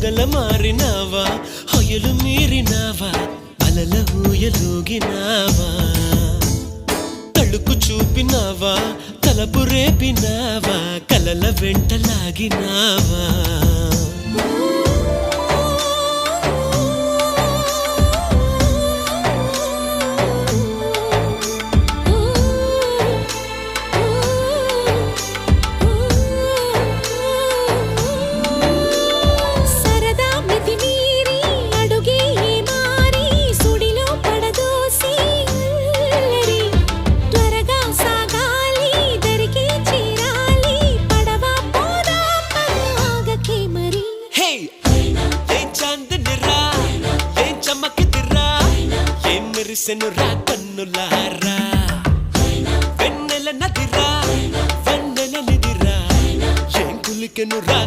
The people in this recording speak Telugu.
పొగల మారినావా హొయలు మీరినావా అలల ఊయలూగినావా తళుకు చూపినావా తలపు రేపినావా కలల వెంటలాగినావా మెరిసెనురా కన్నులారా వెన్నెల నదిరా వెన్నెల నిదిరా ఏం కులికెనురా